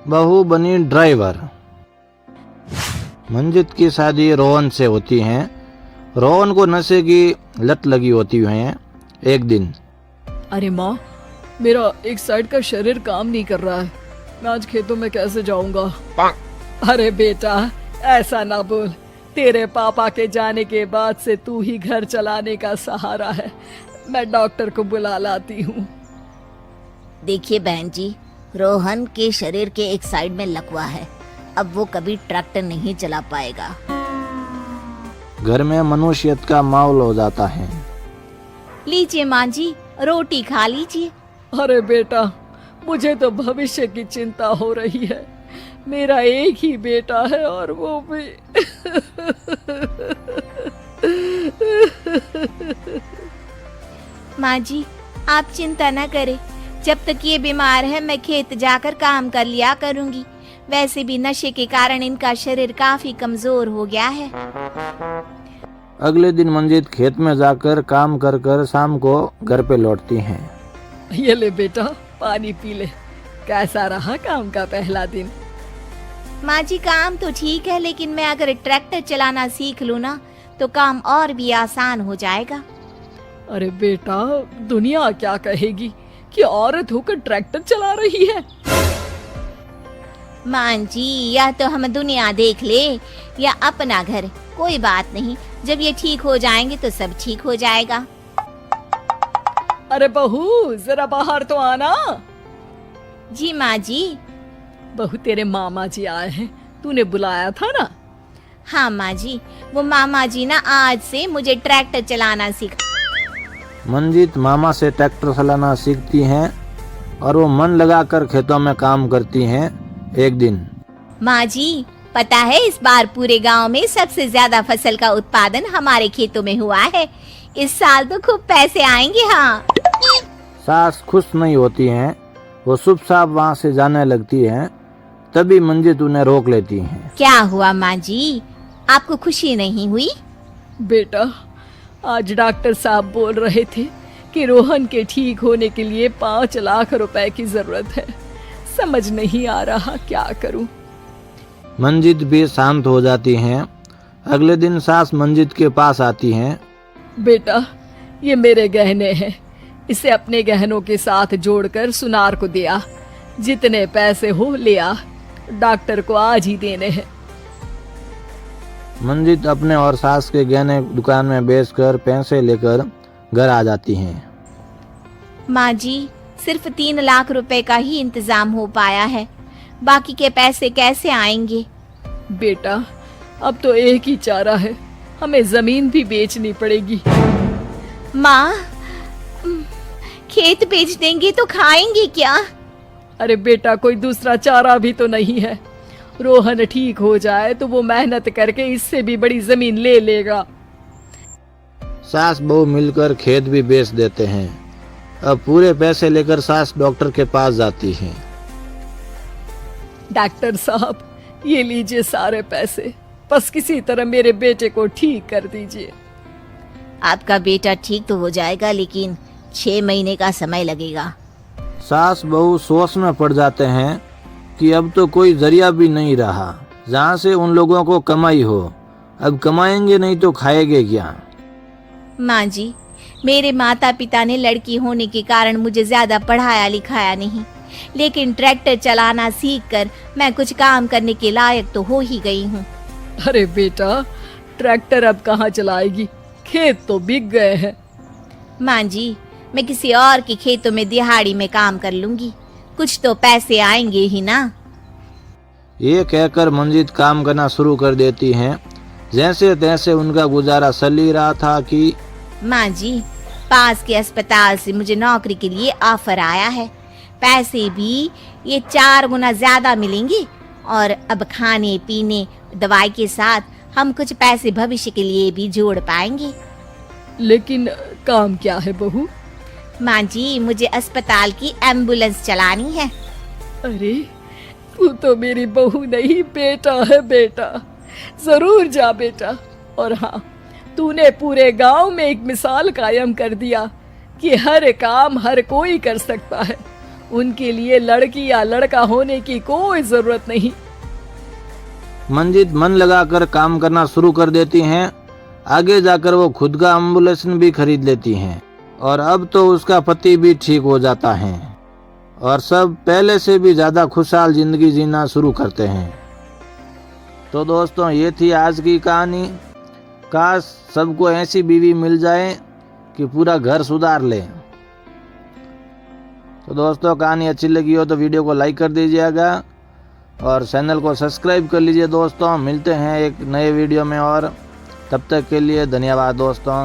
बहू बनी ड्राइवर। मंजित की शादी रोहन से होती है। रोहन को नशे की लत लगी होती है। एक दिन, अरे माँ, मेरा एक साइड का शरीर काम नहीं कर रहा है, मैं आज खेतों में कैसे जाऊंगा? अरे बेटा, ऐसा ना बोल, तेरे पापा के जाने के बाद से तू ही घर चलाने का सहारा है। मैं डॉक्टर को बुला लाती हूँ। देखिए बहन जी, रोहन के शरीर के एक साइड में लकवा है, अब वो कभी ट्रैक्टर नहीं चला पाएगा। घर में मनुष्यत का माहौल हो जाता है। लीजिए माँ जी, रोटी खा लीजिए। अरे बेटा, मुझे तो भविष्य की चिंता हो रही है। मेरा एक ही बेटा है और वो भी माँ जी, आप चिंता न करें, जब तक ये बीमार है मैं खेत जाकर काम कर लिया करूँगी। वैसे भी नशे के कारण इनका शरीर काफी कमजोर हो गया है। अगले दिन मंजित खेत में जाकर काम कर कर शाम को घर पे लौटती हैं। ये ले बेटा, पानी पी ले। कैसा रहा काम का पहला दिन? माँ जी, काम तो ठीक है, लेकिन मैं अगर ट्रैक्टर चलाना सीख लूँ ना तो काम और भी आसान हो जाएगा। अरे बेटा, दुनिया क्या कहेगी कि औरत होकर ट्रैक्टर चला रही है? माँ जी, या तो हम दुनिया देख ले या अपना घर, कोई बात नहीं, जब ये ठीक हो जाएंगे तो सब ठीक हो जाएगा। अरे बहू, जरा बाहर तो आना। जी माँ जी। बहू, तेरे मामा जी आए हैं, तूने बुलाया था ना? हाँ माँ जी, वो मामा जी ना आज से मुझे ट्रैक्टर चलाना सिखा। मंजित मामा से ट्रैक्टर चलाना सीखती हैं और वो मन लगाकर खेतों में काम करती हैं। एक दिन, माँ जी, पता है इस बार पूरे गांव में सबसे ज्यादा फसल का उत्पादन हमारे खेतों में हुआ है। इस साल तो खूब पैसे आएंगे। हाँ। सास खुश नहीं होती हैं, वो चुपचाप वहाँ से जाने लगती हैं। तभी मंजित उन्हें रोक लेती हैं। क्या हुआ माँ जी, आपको खुशी नहीं हुई? बेटा, आज डॉक्टर साहब बोल रहे थे कि रोहन के ठीक होने के लिए 5 लाख रुपए की जरूरत है। समझ नहीं आ रहा क्या करूं। मंजित भी शांत हो जाती हैं। अगले दिन सास मंजित के पास आती हैं। बेटा, ये मेरे गहने हैं, इसे अपने गहनों के साथ जोड़कर सुनार को दिया। जितने पैसे हो ले आ, डॉक्टर को आज ही देने हैं। मंजित अपने और सास के गहने दुकान में बेचकर पैसे लेकर घर आ जाती हैं। माँ जी, सिर्फ 3 लाख रुपए का ही इंतजाम हो पाया है, बाकी के पैसे कैसे आएंगे? बेटा, अब तो एक ही चारा है, हमें जमीन भी बेचनी पड़ेगी। माँ, खेत बेच देंगे तो खाएंगे क्या? अरे बेटा, कोई दूसरा चारा भी तो नहीं है। रोहन ठीक हो जाए तो वो मेहनत करके इससे भी बड़ी जमीन ले लेगा। सास बहू मिलकर खेत भी बेच देते हैं। अब पूरे पैसे लेकर सास डॉक्टर के पास जाती है। डॉक्टर साहब, ये लीजिए सारे पैसे, बस किसी तरह मेरे बेटे को ठीक कर दीजिए। आपका बेटा ठीक तो हो जाएगा, लेकिन 6 महीने का समय लगेगा। सास बहू सोच में पड़ जाते हैं कि अब तो कोई जरिया भी नहीं रहा जहाँ से उन लोगों को कमाई हो। अब कमाएंगे नहीं तो खाएंगे क्या? माँ जी, मेरे माता पिता ने लड़की होने के कारण मुझे ज्यादा पढ़ाया लिखाया नहीं, लेकिन ट्रैक्टर चलाना सीखकर मैं कुछ काम करने के लायक तो हो ही गई हूँ। अरे बेटा, ट्रैक्टर अब कहाँ चलाएगी, खेत तो बिक गए हैं। माँ जी, मैं किसी और के खेतों में दिहाड़ी में काम कर लूंगी, कुछ तो पैसे आएंगे ही ना। ये कहकर मंजित काम करना शुरू कर देती हैं। जैसे तैसे उनका गुजारा चल ही रहा था कि माँ जी, पास के अस्पताल से मुझे नौकरी के लिए ऑफर आया है। पैसे भी ये 4 गुना ज्यादा मिलेंगे और अब खाने पीने दवाई के साथ हम कुछ पैसे भविष्य के लिए भी जोड़ पाएंगे। लेकिन काम क्या है बहू? माँ जी, मुझे अस्पताल की एम्बुलेंस चलानी है। अरे, तू तो मेरी बहू नहीं, बेटा है बेटा। जरूर जा बेटा। और हाँ, तूने पूरे गांव में एक मिसाल कायम कर दिया कि हर काम हर कोई कर सकता है उनके लिए लड़की या लड़का होने की कोई जरूरत नहीं। मंजीत मन लगाकर काम करना शुरू कर देती हैं। आगे जाकर वो खुद का एम्बुलेंस भी खरीद लेती हैं और अब तो उसका पति भी ठीक हो जाता है और सब पहले से भी ज्यादा खुशहाल जिंदगी जीना शुरू करते हैं। तो दोस्तों, ये थी आज की कहानी। काश सबको ऐसी बीवी मिल जाए कि पूरा घर सुधार ले। तो दोस्तों, कहानी अच्छी लगी हो तो वीडियो को लाइक कर दीजिएगा और चैनल को सब्सक्राइब कर लीजिए। दोस्तों, मिलते हैं एक नए वीडियो में और तब तक के लिए धन्यवाद दोस्तों।